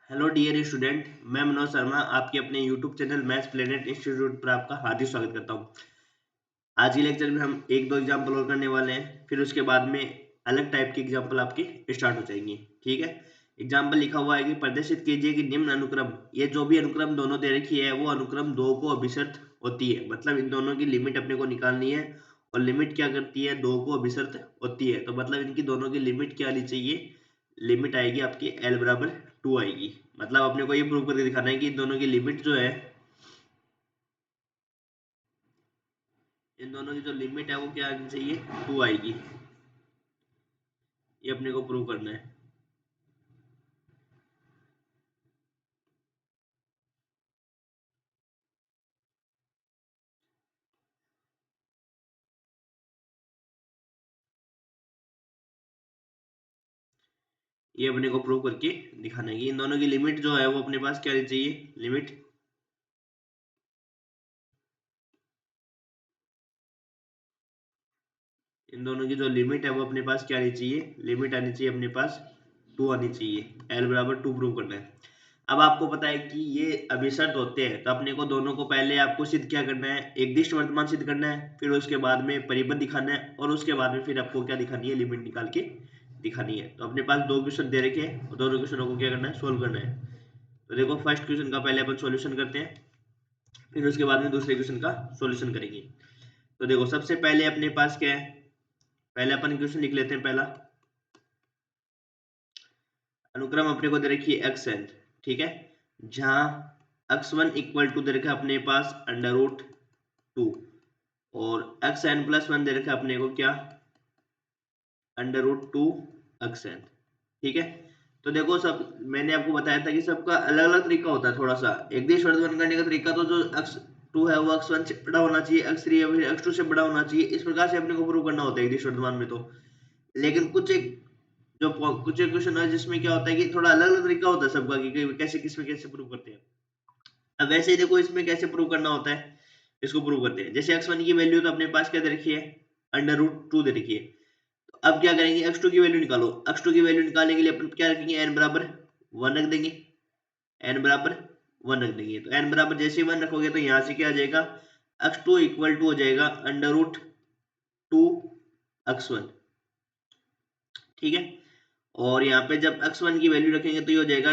Hello dear student, मैं मनोज शर्मा आपके अपने YouTube channel maths planet institute पर आपका हार्दिक स्वागत करता हूं। आज के लेक्चर में हम एक दो एग्जाम्पल और करने वाले हैं, फिर उसके बाद में अलग टाइप की एग्जाम्पल आपकी स्टार्ट हो जाएंगी। ठीक है। एग्जाम्पल लिखा हुआ है कि प्रदर्शित कीजिए कि निम्न अनुक्रम, ये जो भी अनुक्रम दोनों दे रखी है वो अनुक्रम दो को अभिसरित होती है, मतलब इन दोनों की लिमिट अपने को निकालनी है। और लिमिट क्या करती है, दो को अभिसरित होती है, तो मतलब इनकी दोनों की लिमिट क्या आनी चाहिए, लिमिट आएगी आपकी L बराबर 2 आएगी। मतलब अपने को ये प्रूव करके दिखाना है कि इन दोनों की लिमिट जो है, इन दोनों की जो लिमिट है वो क्या आनी चाहिए, 2 आएगी। ये अपने को प्रूव करना है। ये अपने को प्रूव करके दिखाना है कि इन दोनों की लिमिट जो है वो अपने पास क्या आनी चाहिए, लिमिट इन दोनों की जो लिमिट है वो अपने पास क्या आनी चाहिए, लिमिट आनी चाहिए अपने पास 2 आनी चाहिए। L बराबर 2 प्रूव करना है। अब आपको पता है कि ये अभिसरित होते हैं, तो अपने को दोनों को पहले आपको सिद्ध क्या करना है, एकदिष्ट वर्तमान सिद्ध करना है, फिर उसके बाद में परिबद्ध दिखाना है, और उसके बाद में फिर आपको क्या दिखानी है, लिमिट निकाल के दिखानी है। तो अपने पास दो क्वेश्चन दे रखे हैं और दोनों क्वेश्चनों को क्या करना है, सोल्व करना है। तो देखो फर्स्ट क्वेश्चन का पहले अपन सॉल्यूशन करते हैं, फिर उसके बाद में दूसरे क्वेश्चन का सॉल्यूशन करेंगे। तो देखो सबसे पहले अपने पास क्या है, पहले अपन क्वेश्चन लिख लेते हैं। पहला अनुक्रम अपने को दे रखी है xn, ठीक है, जहां x1 इक्वल टू दे रखा है अपने पास अंडर रूट 2 और xn प्लस 1 दे रखा है अपने को क्या, अंडर रूट 2 xn। ठीक है। तो देखो सब मैंने आपको बताया था कि सबका अलग अलग तरीका होता है। थोड़ा सा एक देश वर्धमान करने का तरीका, तो जो x2 है वो x1 से बड़ा होना चाहिए, x3 है फिर x2 से बड़ा होना चाहिए, इस प्रकार से अपने को प्रूव करना होता है एक देश वर्धमान में। तो लेकिन कुछ एक क्वेश्चन है जिसमें क्या होता है कि थोड़ा अलग अलग तरीका होता है सबका कि कैसे किसमें कैसे प्रूव करते हैं। अब वैसे ही देखो इसमें कैसे प्रूव करना होता है, इसको प्रूव करते हैं। जैसे x1 की वैल्यू तो अपने पास क्या दे रखी है, अंडर रूट 2 दे रखी है। तो अब क्या करेंगे, x2 की वैल्यू निकालो। x2 की वैल्यू निकालने के लिए अपन क्या रखेंगे, n बराबर 1 रख देंगे। n बराबर 1 रख देंगे, तो n बराबर जैसे 1 रखोगे तो यहाँ से क्या आ जाएगा, x2 इक्वल टू हो जाएगा अंडर रूट 2 x1। ठीक है। और यहाँ पे जब x1 की वैल्यू रखेंगे तो ये हो जाएगा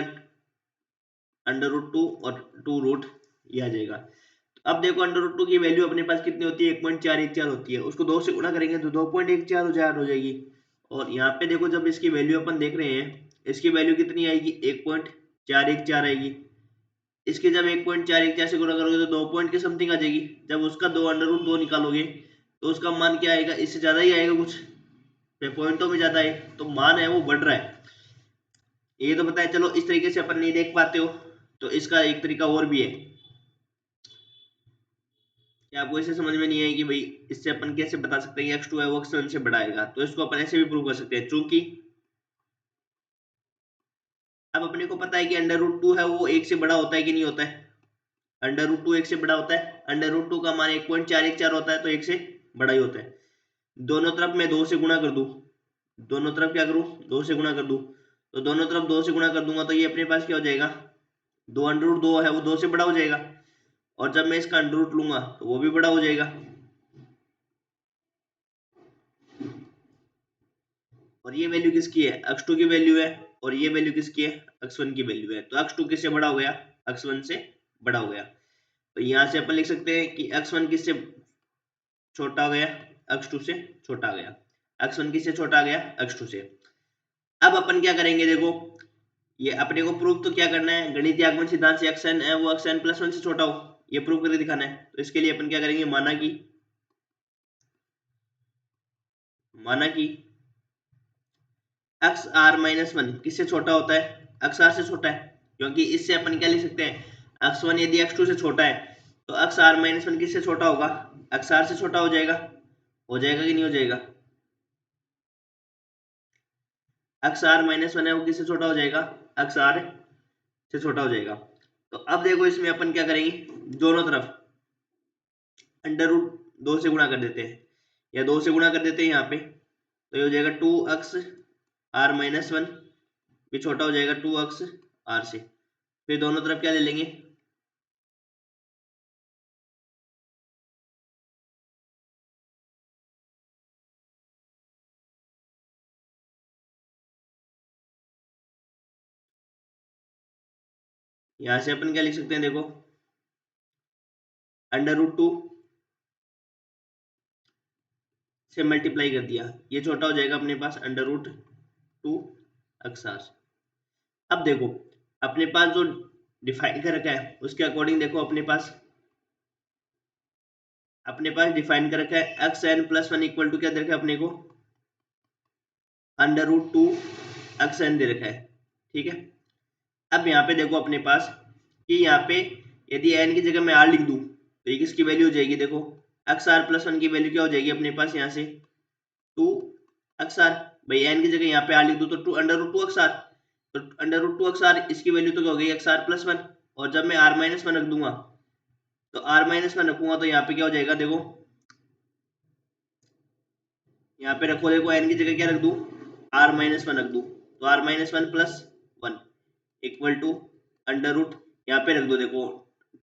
अंडर रूट 2 और 2 रूट ये आ जाएगा। अब देखो अंडर रूट 2 की वैल्यू अपने पास कितनी होती है, 1.414 होती है। उसको 2 से गुणा करेंगे तो 2.14 हो जाएगी। और यहाँ पे देखो जब इसकी वैल्यू अपन देख रहे हैं, इसकी वैल्यू कितनी आएगी, 1.414 आएगी। इसके जब 1.414 से गुणा करोगे तो 2 पॉइंट के समथिंग आ जाएगी। जब उसका 2 अंडर रूट 2 निकालोगे तो उसका मान क्या आएगा, इससे ज्यादा ही आएगा, कुछ पॉइंटों में ज्यादा है, तो मान है वो बढ़ रहा है। ये तो बताए, चलो इस तरीके से अपन नहीं देख पाते हो तो इसका एक तरीका और भी है कि आपको इसे समझ में नहीं आएगी भाई, इससे अपन कैसे बता सकते हैं कि x2 है वो x1 से बड़ा आएगा। तो इसको अपन ऐसे भी प्रूव कर सकते हैं, चूंकि अब अपने को पता है कि अंडर रूट 2 है वो एक से बड़ा होता है कि नहीं होता है, अंडर रूट 2 एक से बड़ा होता है। अंडर रूट 2 का मान 1.414 होता है, तो एक से बड़ा ही होता है। दोनों तरफ मैं 2 से गुणा कर दूं, दोनों तरफ क्या करूं, 2 से गुणा कर दूं। तो दोनों तरफ 2 से गुणा कर दूंगा तो ये अपने पास क्या हो जाएगा, 2 अंडर रूट 2 है वो 2 से बड़ा हो जाएगा। और जब मैं इसका अंडर रूट लूंगा तो वो भी बड़ा हो जाएगा। और ये वैल्यू किसकी है, x2 की वैल्यू है, और ये वैल्यू किसकी है, x1 की वैल्यू है। तो x2 किससे बड़ा हो गया, x1 से बड़ा हो गया। तो यहां से अपन लिख सकते हैं कि x1 किससे छोटा हो गया, x2 से छोटा आ गया। x1 किससे छोटा आ गया, x2 से। अब अपन क्या करेंगे, देखो ये अपने को प्रूफ तो क्या करना है, गणितीय आगमन सिद्धांत से xn है वो xn प्लस 1 से छोटा हो, ये प्रूफ करके दिखाना है। तो इसके लिए अपन क्या करेंगे, माना कि एक्स आर माइनस 1 किससे छोटा होता है, एक्स आर से छोटा है। क्योंकि इससे अपन क्या लिख सकते हैं, x1 यदि x2 से छोटा है तो एक्स आर माइनस 1 किससे छोटा होगा, एक्स आर से छोटा हो जाएगा कि नहीं हो जाएगा। एक्स आर माइनस 1 है वो किससे छोटा हो जाएगा, एक्स आर से छोटा हो जाएगा। तो अब देखो इसमें अपन क्या करेंगे, दोनों तरफ अंडर रूट 2 से गुणा कर देते हैं, या 2 से गुणा कर देते हैं यहाँ पे। तो ये हो जाएगा 2x आर माइनस 1 भी छोटा हो जाएगा 2x आर से। फिर दोनों तरफ क्या ले लेंगे, यहां से अपन क्या लिख सकते हैं, देखो √2 से मल्टीप्लाई कर दिया, ये छोटा हो जाएगा अपने पास √2 अक्सार। अब देखो अपने पास जो डिफाइन कर रखा है उसके अकॉर्डिंग देखो अपने पास डिफाइन कर रखा है xn+1 इक्वल टू क्या दे रखा है अपने को √2 xn दे रखा है, ठीक है। अब यहाँ पे देखो अपने पास कि यहाँ पे यदि n की जगह मैं r लिख दूं तो ये किसकी वैल्यू हो जाएगी, देखो xr+1 की वैल्यू क्या हो जाएगी अपने पास यहाँ से 2 xr। भाई n की जगह यहाँ पे r लिख दूं तो √2 xr, तो √2 xr इसकी वैल्यू तो क्या हो गई xr+1। और जब मैं r-1 रख दूंगा तो r-1 रखूंगा तो यहाँ पे क्या हो जाएगा, देखो यहाँ पे रखो, देखो n की जगह क्या रख दूं r-1 रख दूं तो r-1+1 equal to under root, यहाँ पे रख दो देखो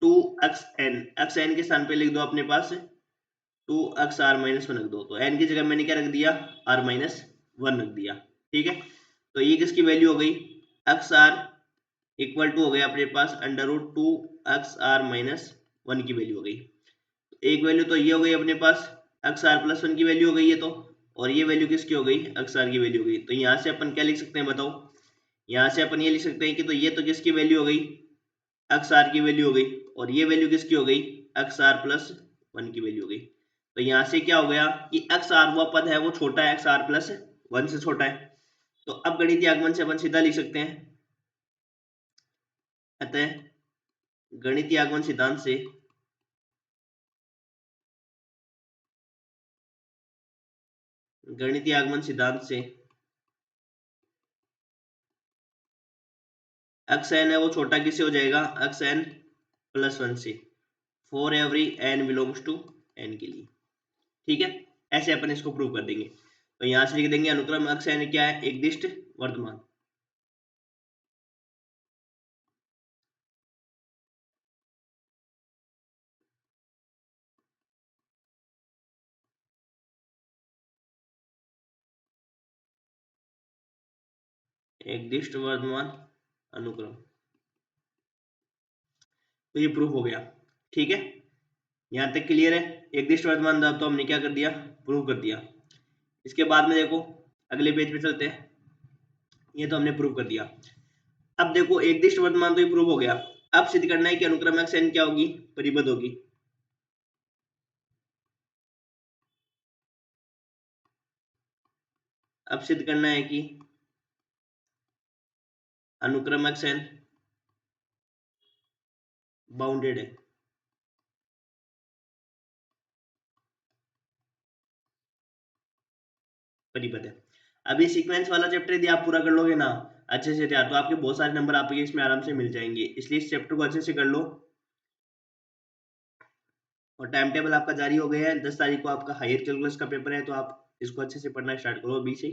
2xn के स्थान पे लिख दो अपने पास 2xr-1 रख दो, तो n की जगह मैंने क्या रख दिया r-1 रख दिया, ठीक है। तो ये किसकी वैल्यू हो गई, xr इक्वल टू हो गया अपने पास √2xr-1 की वैल्यू हो गई। एक वैल्यू तो ये हो गई अपने पास xr+1 की वैल्यू हो गई है, तो और ये वैल्यू किसकी हो गई xr की वैल्यू हो गई। तो यहाँ से अपन क्या लिख सकते हैं बताओ, यहाँ से अपन ये लिख सकते हैं कि तो ये तो किसकी वैल्यू हो गई xr की वैल्यू हो गई, और ये वैल्यू किसकी हो गई xr+1 की वैल्यू हो गई। तो यहाँ से क्या हो गया कि xr वो पद है वो छोटा है xr+1 से छोटा है। तो अब गणितीय आगमन से अपन सीधा लिख सकते हैं, अतः गणितीय आगमन सिद्धांत से गणितीय आगमन सिद्धांत से xn है वो छोटा किससे हो जाएगा xn+1 से, for every n belongs to n के लिए, ठीक है। ऐसे अपन इसको प्रूव कर देंगे। तो यहां से लिख देंगे अनुक्रम xn क्या है, एकदिष्ट वर्तमान। एकदिष्ट वर्तमान अनुक्रम, तो ये प्रूफ हो गया, ठीक है। यहाँ तक क्लियर है, एकदिष्ट वर्तमान था तो हमने क्या कर दिया, प्रूव कर दिया। इसके बाद में देखो अगले पेज पे चलते हैं, ये तो हमने प्रूव कर दिया। अब देखो एकदिष्ट वर्तमान तो ये प्रूव हो गया, अब सिद्ध करना है कि अनुक्रम xn क्या होगी, परिबद्ध होगी। अब सिद्ध करना है कि अनुक्रम xn बाउंडेड है, परिबद्ध है। अभी सीक्वेंस वाला चैप्टर यदि आप पूरा कर लोगे ना अच्छे से तैयार, तो आपके बहुत सारे नंबर आपके इसमें आराम से मिल जाएंगे, इसलिए इस चैप्टर को अच्छे से कर लो। और टाइम टेबल आपका जारी हो गया है, 10 तारीख को आपका हायर कैलकुलस का पेपर है, तो आप इसको अच्छे से पढ़ना स्टार्ट करो अभी से।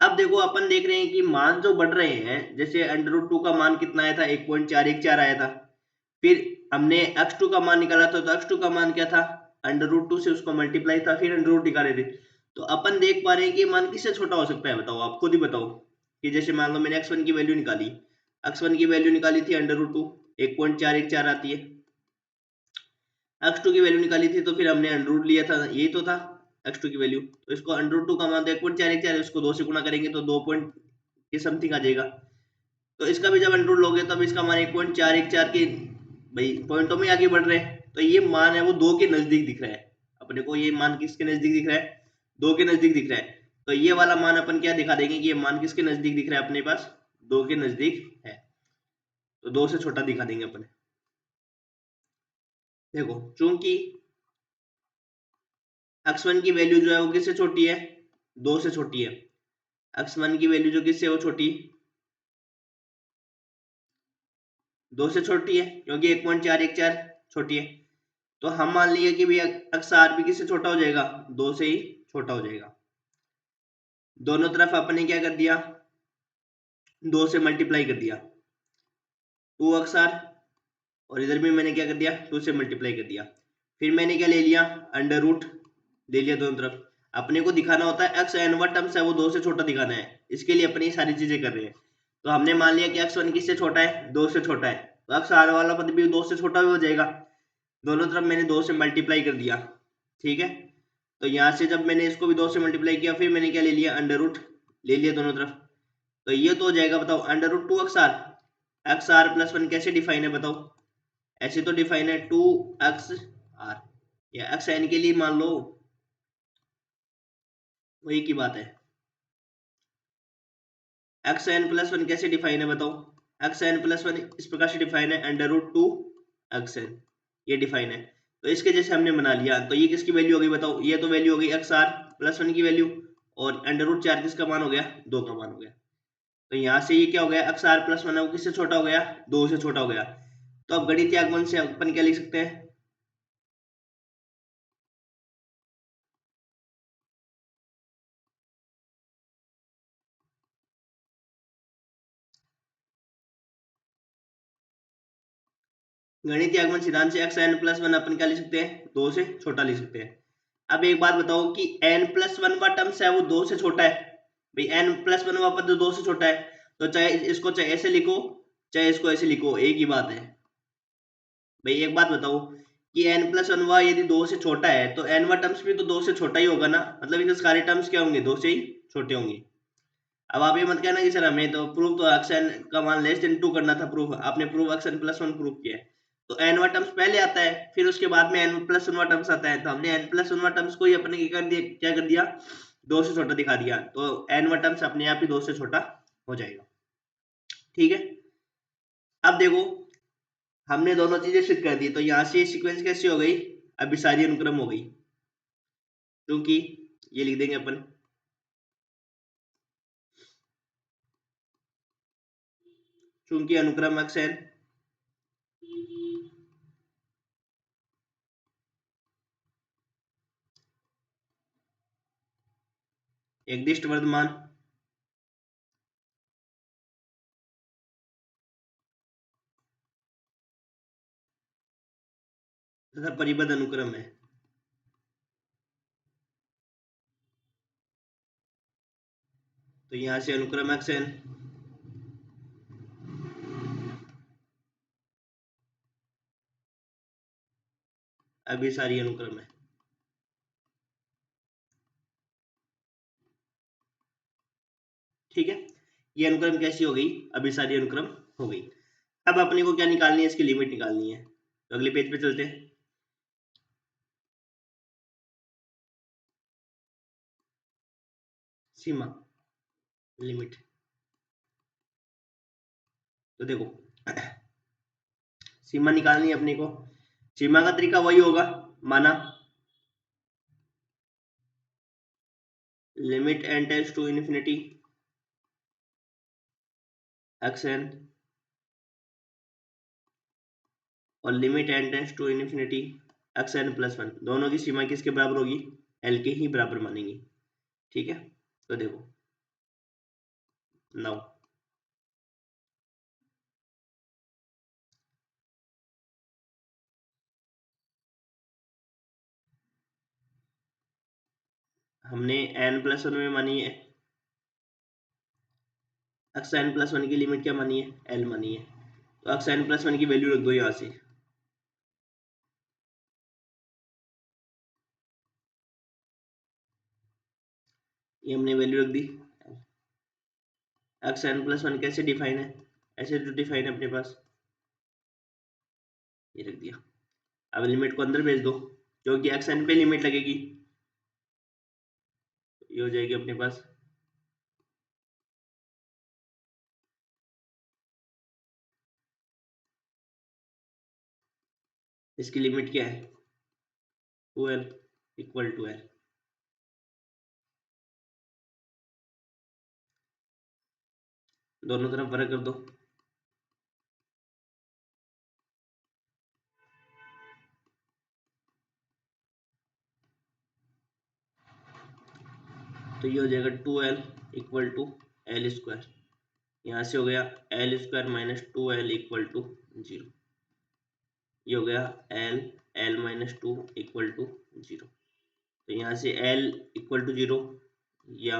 अब देखो अपन देख रहे हैं कि मान जो बढ़ रहे हैं, जैसे √2 का मान कितना आया था 1.414 आया था, फिर हमने x2 का मान निकाला था, तो x2 का मान क्या था √2 से उसको मल्टीप्लाई था, फिर √2 निकाले थे। तो अपन देख पा रहे हैं कि मान किससे छोटा हो सकता है, बताओ आप खुद ही बताओ। कि जैसे मान लो मैंने x1 की वैल्यू निकाली, x1 की वैल्यू निकाली थी √2, 1.414 आती है। x2 की वैल्यू निकाली थी तो फिर हमने √ लिया था, यही तो था x2 की वैल्यू। तो इसको √2 का मान 1.414 है, इसको 2 से गुणा करेंगे तो 2 पॉइंट के समथिंग आ जाएगा। तो इसका भी जब √ लोगे तब इसका मान 1.414 के भाई पॉइंटों में आगे बढ़ रहे हैं, तो ये मान है वो 2 के नजदीक दिख रहा है अपने को। ये मान किसके नजदीक दिख रहा है, 2 के नजदीक दिख रहा है। तो ये वाला मान अपन क्या दिखा देंगे कि ये मान किसके नजदीक दिख रहा है अपने पास, 2 के नजदीक है, तो 2 से छोटा दिखा देंगे अपन। देखो चूंकि x1 की वैल्यू जो है वो किससे छोटी है, 2 से छोटी है। x1 की वैल्यू जो किससे वो छोटी, 2 से छोटी है, क्योंकि 1.414 छोटी है। तो हम मान लिया कि भैया xr भी किससे छोटा हो जाएगा, 2 से ही छोटा हो जाएगा। दोनों तरफ अपने क्या कर दिया, 2 से मल्टीप्लाई कर दिया। 2xr, और इधर भी मैंने क्या कर दिया 2 से मल्टीप्लाई कर दिया। फिर मैंने क्या ले लिया अंडर रूट ले लिया दोनों तरफ। अपने को दिखाना होता है एक्स एन वन टर्म्स है वो 2 से छोटा दिखाना है, इसके लिए अपनी सारी चीजें कर रहे हैं। तो हमने मान लिया कि x1 किससे छोटा है 2 से छोटा है, तो एक्स आर वाला पद भी 2 से छोटा हो जाएगा। दोनों तरफ मैंने 2 से मल्टीप्लाई कर दिया, ठीक है। तो यहाँ से जब मैंने इसको भी 2 से मल्टीप्लाई किया, फिर मैंने क्या ले लिया अंडर रूट ले लिया दोनों तरफ। तो ये तो हो जाएगा, बताओ अंडर रूट 2xr कैसे डिफाइन है बताओ। ऐसे तो डिफाइन है 2xr, या एक्स एन के लिए मान लो, वही की बात है। एक्स एन प्लस वन कैसे डिफाइन है बताओ। एक्स एन प्लस वन इस प्रकार से डिफाइन है अंडर रूट 2 एक्स एन, ये डिफाइन है। तो इसके जैसे हमने बना लिया, तो ये किसकी वैल्यू होगी बताओ, ये तो वैल्यू होगी एक्स आर प्लस वन की वैल्यू, और अंडर रूट 4 किसका मान हो गया 2 का मान हो गया। तो यहाँ से ये क्या हो गया एक्स आर प्लस वन है वो किससे छोटा हो गया 2 से छोटा हो गया। तो अब गणितीय आगमन से अपन क्या लिख सकते हैं, गणितीय आगमन सिद्धांत से एक्स एन प्लस वन अपन क्या लिख सकते हैं 2 से छोटा लिख सकते हैं। अब एक बात बताओ कि n प्लस वन का टर्म्स है वो 2 से छोटा है, भाई n प्लस वन का पद 2 से छोटा है, तो चाहे इसको चाहे ऐसे लिखो चाहे इसको ऐसे लिखो एक ही बात है। भाई एक बात बताओ कि n प्लस वन यदि 2 से छोटा है तो n वा टर्म्स भी तो 2 से छोटा ही होगा ना, मतलब इसके सारे टर्म्स क्या होंगे 2 से ही छोटे होंगे। अब आप ये मत कहना कि सर हमें तो प्रूफ तो एक्स एन का मान लेस देन 2 करना था, प्रूफ आपने proof x n plus one proof किया है। तो एन वा टर्म्स पहले आता है, फिर उसके बाद में एन प्लस वन वा टर्म्स आता है, तो हमने एन प्लस वन वा टर्म्स को ही अपने क्या कर दिया 2 से छोटा दिखा दिया, तो एन वा टर्म्स अपने आप ही 2 से छोटा हो जाएगा, ठीक है। अब देखो हमने दोनों चीजें सिद्ध कर दी, तो यहाँ से सीक्वेंस कैसी हो गई अभिसारी अनुक्रम हो गई, क्योंकि ये लिख देंगे अपन चूंकि अनुक्रम एक्स एन एकदिष्ट वर्धमान तथा परिबद्ध अनुक्रम है। तो यहाँ से अनुक्रम एक्स एन अभिसारी अनुक्रम है, ठीक है। ये अनुक्रम कैसी हो गई अभिसारी अनुक्रम हो गई। अब अपने को क्या निकालनी है इसकी लिमिट निकालनी है, तो अगले पेज पे चलते हैं। सीमा लिमिट, तो देखो सीमा निकालनी है अपने को, सीमा का तरीका वही होगा, माना limit n tends to infinity x n और limit n tends to infinity x n plus one, दोनों की सीमा किसके बराबर होगी एल के ही बराबर मानेंगे, ठीक है। तो देखो नाउ हमने एन प्लस वन में मानी है एक्स एन प्लस वन की लिमिट क्या मानी है एल मानी है, तो एक्स एन प्लस वन की वैल्यू रख दो यहाँ से, ये हमने वैल्यू रख दी। एक्स एन प्लस वन कैसे डिफाइन है, ऐसे जो डिफाइन है अपने पास ये रख दिया। अब लिमिट को अंदर भेज दो, क्योंकि एक्स एन पे लिमिट लगेगी, ये हो जाएगी अपने पास इसकी लिमिट क्या है 2l इक्वल टू एल, दोनों तरफ वर्ग कर दो, तो ये हो जाएगा 2l equal to L square. यहाँ से हो गया L square minus 2l equal to 0। ये हो गया एल माइनस 2 इक्वल टू 0। तो यहाँ से एल इक्वल टू 0 या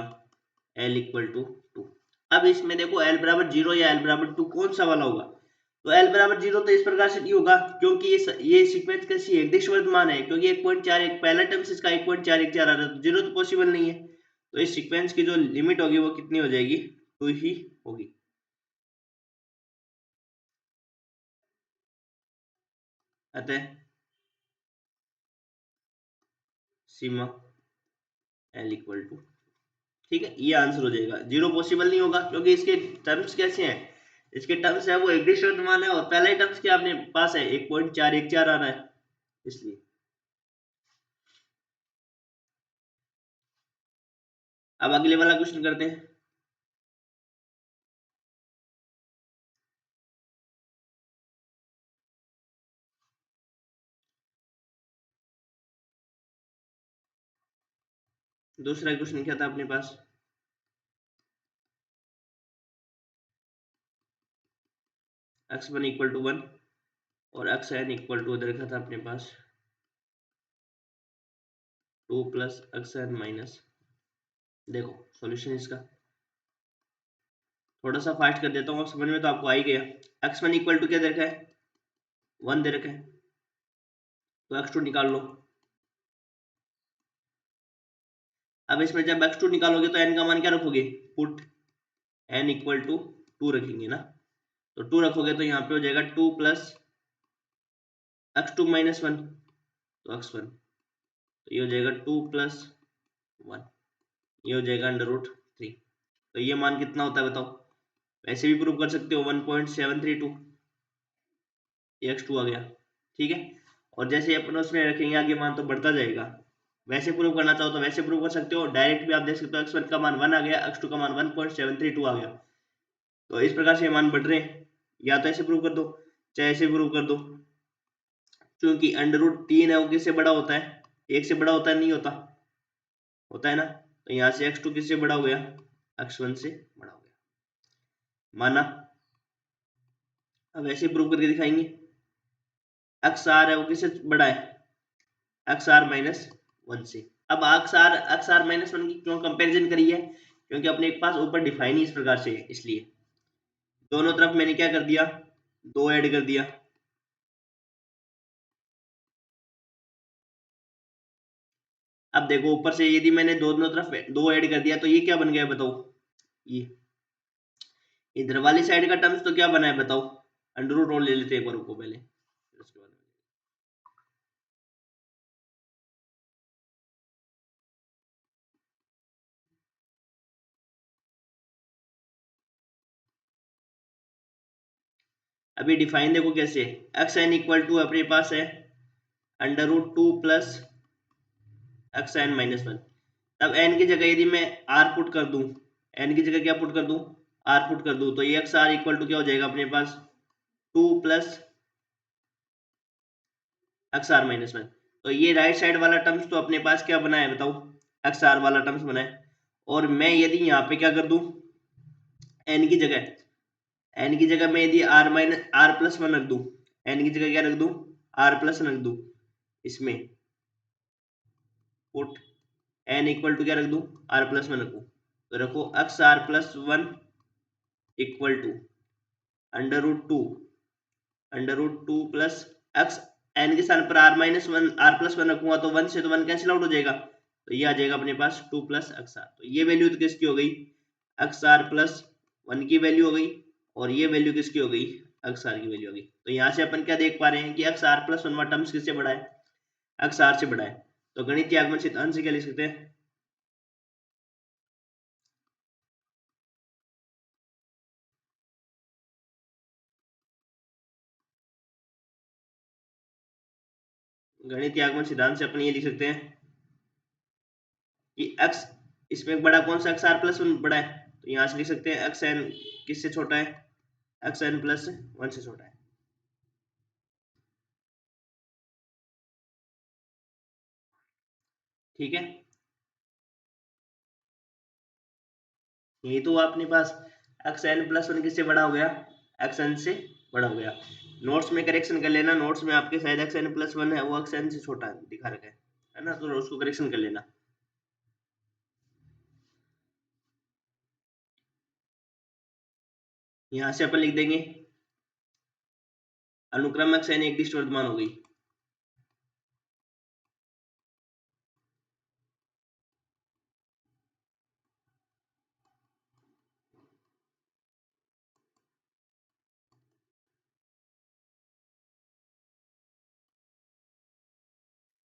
एल इक्वल टू 2। अब इसमें देखो एल बराबर 0 या एल बराबर 2 कौन सा वाला होगा। तो एल बराबर 0 तो इस प्रकार से नहीं होगा, क्योंकि ये सीक्वेंस कैसी है, दिशवर्त मान है, क्योंकि 1.41 पहला टर्म्स इसका 1.414 आ रहा है, तो 0 तो पॉसिबल नहीं है। तो इस सीक्वेंस की जो लिमिट होगी वो कितनी हो जाएगी, 2 ही होगी। अतः सीमा एल इक्वल टू, ठीक है, ये आंसर हो जाएगा। 0 पॉसिबल नहीं होगा क्योंकि इसके टर्म्स कैसे हैं, इसके टर्म्स है वो एक डिशवर्त मान है, और पहला ही टर्म्स क्या अपने पास है 1.414 आ रहा है, इसलिए। अब अगले वाला क्वेश्चन करते हैं। दूसरा क्वेश्चन क्या था अपने पास, x1 इक्वल टू 1 और xn इक्वल टू उधर रखा था अपने पास 2 प्लस xn माइनस। देखो सॉल्यूशन इसका थोड़ा सा फास्ट कर देता हूँ, समझ में तो आपको आ ही गया। x1 इक्वल टू क्या दे रखा है, 1 दे रखा है, तो x2 निकाल लो। अब इसमें जब x2 निकालोगे तो n का मान क्या रखोगे, पुट n इक्वल टू 2 रखेंगे ना, तो 2 रखोगे तो यहाँ पे हो जाएगा 2 प्लस x2 माइनस 1, तो x1, तो ये हो जाएगा 2 प्लस 1, ये हो जाएगा अंडर रूट 3। तो ये मान कितना होता है बताओ, वैसे भी प्रूव कर सकते हो 1.732, ये x2 आ गया, ठीक है। और जैसे अपन उसमें रखेंगे आगे मान तो बढ़ता जाएगा, वैसे प्रूव करना चाहो तो वैसे प्रूव कर सकते हो, डायरेक्ट भी आप देख सकते हो x1 का मान 1 आ गया, x2 का मान 1.732 आ गया। तो इस प्रकार से मान बढ़ रहे हैं, या तो ऐसे प्रूव कर दो चाहे ऐसे प्रूव कर दो, क्योंकि अंडर रूट 3 है वो किससे बड़ा होता है, 1 से बड़ा होता है, नहीं होता, होता है ना। तो यहाँ से x2 किससे बड़ा हो गया, x1 से बड़ा हो गया, माना। अब ऐसे प्रूव करके दिखाएंगे, एक्स आर है वो किससे बड़ा है, एक्स आर माइनस 1 से। अब एक्स आर माइनस 1 की क्यों कंपैरिजन करी है, क्योंकि अपने पास ऊपर डिफाइन ही इस प्रकार से है, इसलिए दोनों तरफ मैंने क्या कर दिया, 2 ऐड कर दिया। अब देखो ऊपर से यदि मैंने दोनों तरफ 2 ऐड कर दिया तो ये क्या बन गया बताओ, ये इधर वाली साइड का टर्म्स तो क्या बना है बताओ, अंडर रूट और ले लेते हैं एक बार रुको पहले, उसके बाद अभी डिफाइन देखो कैसे, एक्स एन इक्वल टू अपने पास है under root 2 plus x n minus 1। तब एन की जगह यदि मैं आर पुट कर दूं, एन की जगह क्या पुट कर दूं, आर पुट कर दूं, तो ये एक्स आर इक्वल टू क्या हो जाएगा अपने पास 2 प्लस एक्स आर माइनस 1। तो ये राइट साइड वाला टर्म्स तो अपने पास क्या बना है बताओ, एक्स आर वाला टर्म्स बना है। और मैं यदि यहाँ पे क्या कर दूं, एन की जगह, एन की जगह मैं यदि आर माइनस आर प्लस 1 रख दूं, एन की जगह क्या रख दूं, आर प्लस रख दूं, इसमें पुट एन इक्वल टू क्या रख दूं, आर प्लस 1 रखूं, तो रखो x r plus 1 equal to under root two plus x, n के स्थान पर आर माइनस 1 आर प्लस 1 रखूंगा तो 1 से तो 1 कैंसिल आउट हो जाएगा, तो ये आ जाएगा अपने पास 2 प्लस एक्स आर। तो ये वैल्यू तो किसकी हो गई, एक्स आर प्लस 1 की वैल्यू हो गई, और ये वैल्यू किसकी हो गई, एक्स आर की वैल्यू हो गई। तो यहाँ से अपन क्या देख पा रहे हैं कि एक्स आर प्लस 1 टर्म्स किससे बड़ा है, एक्स आर से बड़ा है। तो गणितीय आगमन सिद्धांत से क्या लिख सकते हैं, गणितीय आगमन सिद्धांत से अपन ये लिख सकते हैं कि x, इसमें बड़ा कौन सा एक्स आर प्लस 1 बड़ा है, तो यहाँ से लिख सकते हैं एक्स एन किससे छोटा है, एक्स एन प्लस 1 से छोटा है, ठीक है। ये तो अपने पास एक्स एन प्लस वन किससे बड़ा हो गया, एक्स एन से बड़ा हो गया। नोट्स में करेक्शन कर लेना, नोट्स में आपके शायद एक्स एन प्लस वन है, वो एक्स एन से छोटा दिखा रखा है ना, तो उसको करेक्शन कर लेना। यहां से अपन लिख देंगे अनुक्रम एक्स एन एक दिष्ट वर्तमान हो गई।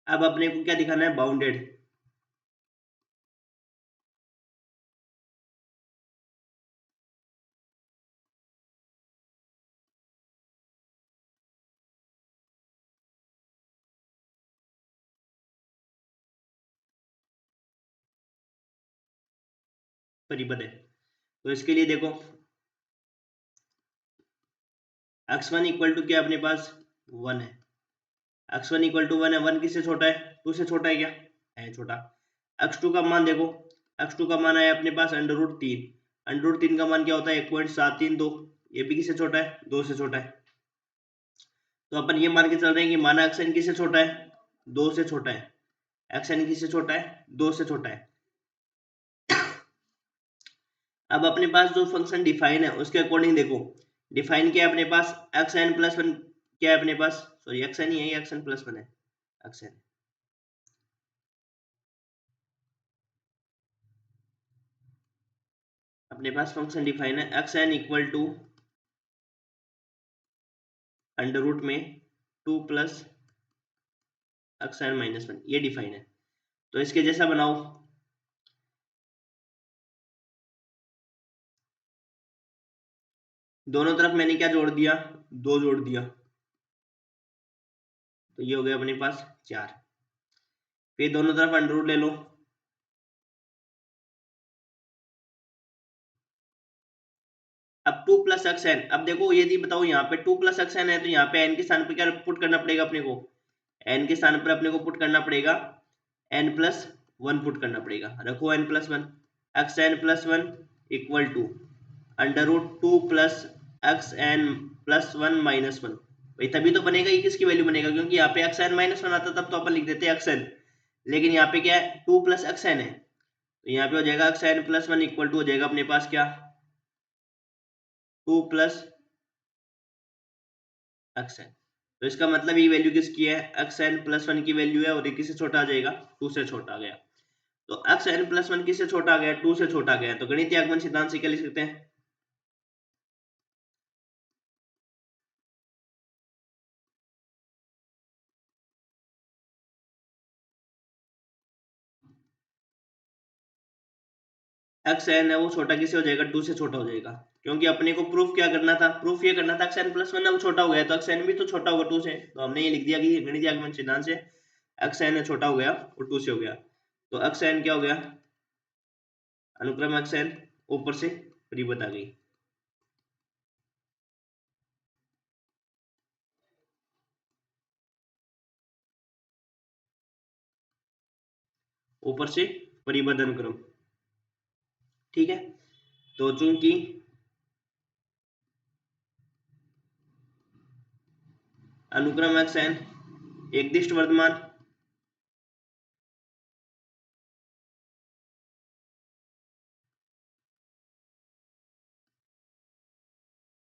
अब अपने को क्या दिखाना है, बाउंडेड। परिपद है, तो इसके लिए देखो x1 इक्वल टू क्या अपने पास 1 है, x1 इक्वल टू 1 है, 1 किससे छोटा है, 2 से छोटा है क्या, है छोटा। x2 का मान देखो, x2 का मान है अपने पास अंडर रूट 3, अंडर रूट 3 का मान क्या होता है 1.732, ये भी किससे छोटा है, 2 से छोटा है। तो अपन ये मान के चल रहे हैं कि माना xn किससे छोटा है, 2 से छोटा है, xn किससे छोटा है, 2 से छोटा है। अब अपने पास जो फंक्शन डिफाइन है उसके अकॉर्डिंग देखो, डिफाइन क्या है अपने पास, एक्स एन प्लस वन क्या है अपने पास, सॉरी एक्स एन ही है, एक्स एन प्लस वन है, एक्स एन। अपने पास फंक्शन डिफाइन है x n equal to under root में 2 plus x n minus one, ये डिफाइन है। तो इसके जैसा बनाओ, दोनों तरफ मैंने क्या जोड़ दिया, 2 जोड़ दिया, तो ये हो गया अपने पास 4। फिर दोनों तरफ अंडर रूट ले लो, अब 2 प्लस एक्स एन, अब देखो यदि बताओ यहाँ पे 2 प्लस एक्स एन है तो यहाँ पे एन के स्थान पर क्या पुट करना पड़ेगा अपने को, एन के स्थान पर अपने को पुट करना पड़ेगा एन प्लस वन पुट करना पड़ेगा, रखो n plus one, x n plus one equal to under root 2 plus x n plus one minus one. भाई तभी तो बनेगा, ये किसकी वैल्यू बनेगा, क्योंकि यहाँ पे एक्स एन माइनस वन आता तब तो अपन लिख देते हैं एक्स एन, लेकिन यहाँ पे क्या है 2 प्लस एक्स एन है, तो यहाँ पे हो जाएगा x n plus one equal to हो जाएगा अपने पास क्या 2 प्लस एक्स एन। तो इसका मतलब ये वैल्यू किसकी है, एक्स एन प्लस वन की वैल्यू है, और ये किससे छोटा आ जाएगा, 2 से छोटा आ गया। तो एक्स एन प्लस वन किससे छोटा आ गया, 2 से छोटा आ गया, तो गणितीय आगमन सिद्धांत से क्या लिख सकते हैं, एक्स एन है वो छोटा किससे हो जाएगा, 2 से छोटा हो जाएगा, क्योंकि अपने को प्रूफ क्या करना था, प्रूफ ये करना था एक्स एन प्लस वन है वो छोटा हो गया, तो एक्स एन भी तो छोटा होगा 2 से, तो हमने ये लिख दिया कि गणितीय आगमन सिद्धांत से एक्स एन है छोटा हो गया और 2 से हो गया, तो एक्स एन क्या हो गया, अनुक्रम एक्स एन ऊपर से परिबद्ध आ गई, ऊपर से परिबद्ध अनुक्रम, ठीक है। तो चूंकि अनुक्रम एक्स एन एकदिष्ट वर्तमान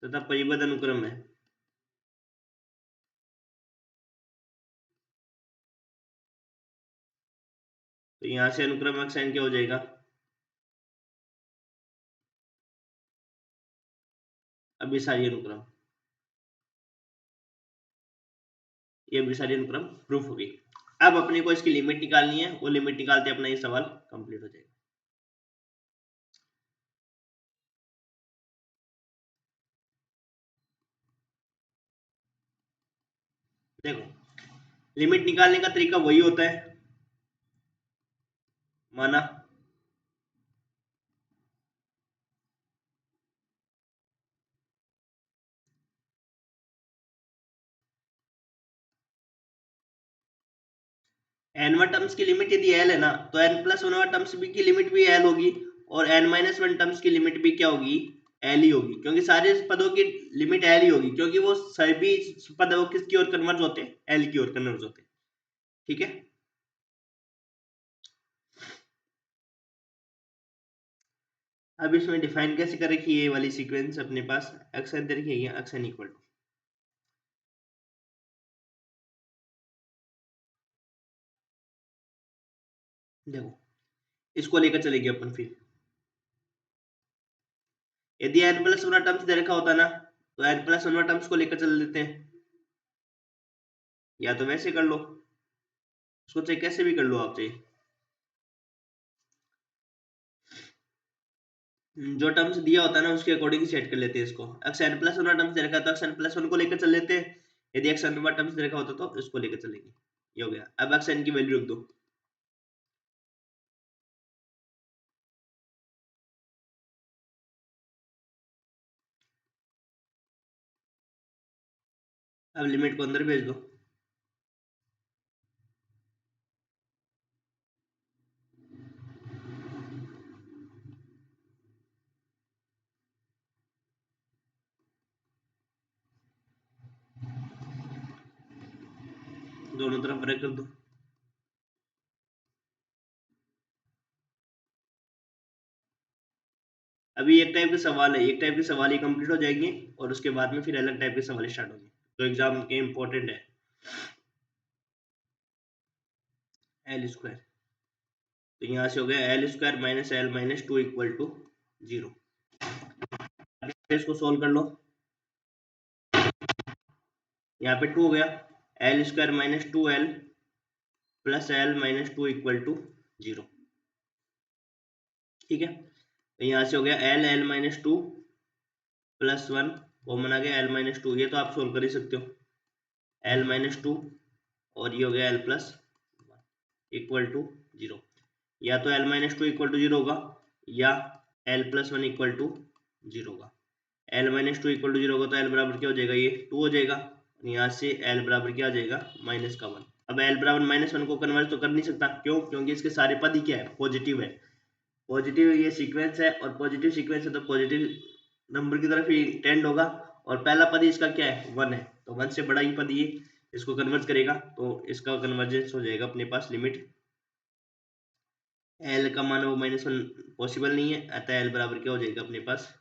तथा परिबद्ध अनुक्रम है, तो यहां से अनुक्रम एक्स एन क्या हो जाएगा, अभिसारी अनुक्रम, ये अभिसारी अनुक्रम प्रूफ होगी। अब अपने को इसकी लिमिट निकालनी है, वो लिमिट निकालते अपना ये सवाल कंप्लीट हो जाएगा। देखो लिमिट निकालने का तरीका वही होता है, माना n टर्म्स की लिमिट यदि l है ना, तो n प्लस वन टर्म्स भी की लिमिट भी l होगी, और n माइनस वन टर्म्स की लिमिट भी क्या होगी, एल ही होगी, क्योंकि सारे पदों की लिमिट एल ही होगी, क्योंकि वो सभी पद वो किसकी ओर कन्वर्ज होते हैं, एल की ओर कन्वर्ज होते हैं। ठीक है, अब इसमें डिफाइन कैसे करें कि ये वाली सीक्वेंस अपने पास एक्स एन दे रखी है, एक्स एन इक्वल टू, देखो इसको लेकर चलेंगे अपन फिर। यदि एन प्लस वन टर्म्स दे रखा होता ना, तो एन प्लस वन टर्म्स को लेकर चल लेते हैं, या तो वैसे कर लो, उसको चाहे कैसे भी कर लो आप चाहे। जो टर्म्स दिया होता है ना उसके अकॉर्डिंग सेट कर लेते हैं इसको। X n plus one terms दे रखा है तो एक्स एन प्लस वन को लेकर चल लेते हैं, यदि एक्स एन टर्म्स दे रखा होता तो इसको लेकर चलेंगे। ये हो गया, अब एक्स एन की वैल्यू रख दो। अब लिमिट को अंदर भेज दो। दोनों तरफ रख कर दो। अभी एक टाइप के सवाल है, एक टाइप के सवाल ही कंप्लीट हो जाएंगे और उसके बाद में फिर अलग टाइप के सवाल स्टार्ट होंगे, तो एग्जाम के इंपॉर्टेंट है। एल स्क्वायर, तो यहाँ से हो गया L square minus l minus two equal to zero. इसको सोल्व कर लो, यहाँ पे टू हो गया, L square minus two l plus l minus two equal to zero. ठीक है, तो यहाँ से हो गया l l minus two plus one common आ गया, एल माइनस टू, ये तो आप सोल्व कर ही सकते हो, एल माइनस टू और ये हो गया l plus equal to zero. या तो l minus two equal to zero होगा या l plus one equal to zero होगा। L minus two equal to zero होगा तो एल बराबर क्या हो जाएगा, ये टू हो जाएगा, यहाँ से एल बराबर क्या आ जाएगा, माइनस का वन। अब एल बराबर माइनस वन को कन्वर्ट तो कर नहीं सकता, क्यों, क्योंकि इसके सारे पद ही क्या है, पॉजिटिव है। पॉजिटिव ये सीक्वेंस है और पॉजिटिव सीक्वेंस है तो पॉजिटिव नंबर की तरफ ही टेंड होगा, और पहला पद ही इसका क्या है, वन है, तो वन से बड़ा ही पद ये इसको कन्वर्ट करेगा, तो इसका कन्वर्जेंस हो जाएगा अपने पास लिमिट एल का मान वो माइनस वन पॉसिबल नहीं है, अतः एल बराबर क्या हो जाएगा अपने पास,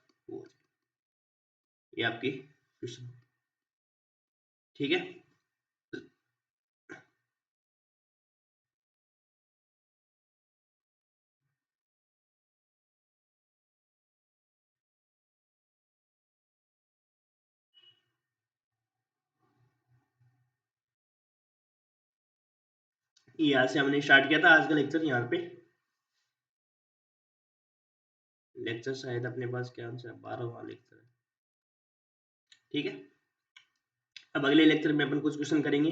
ये आपकी क्वेश्चन। ठीक है, यहाँ से हमने स्टार्ट किया था आज का लेक्चर। यहाँ पे लेक्चर शायद अपने पास क्या आंसर 12वां लेक्चर है। ठीक है, अब अगले लेक्चर में अपन कुछ क्वेश्चन करेंगे,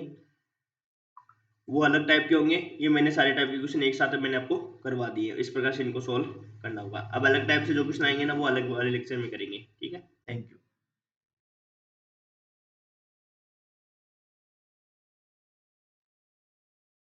वो अलग टाइप के होंगे, ये मैंने सारे टाइप के क्वेश्चन एक साथ मैंने आपको करवा दिए, इस प्रकार से इनको सोल्व करना होगा। अब अलग टाइप से जो क्वेश्चन आएंगे ना वो अलग वाले लेक्चर में करेंगे।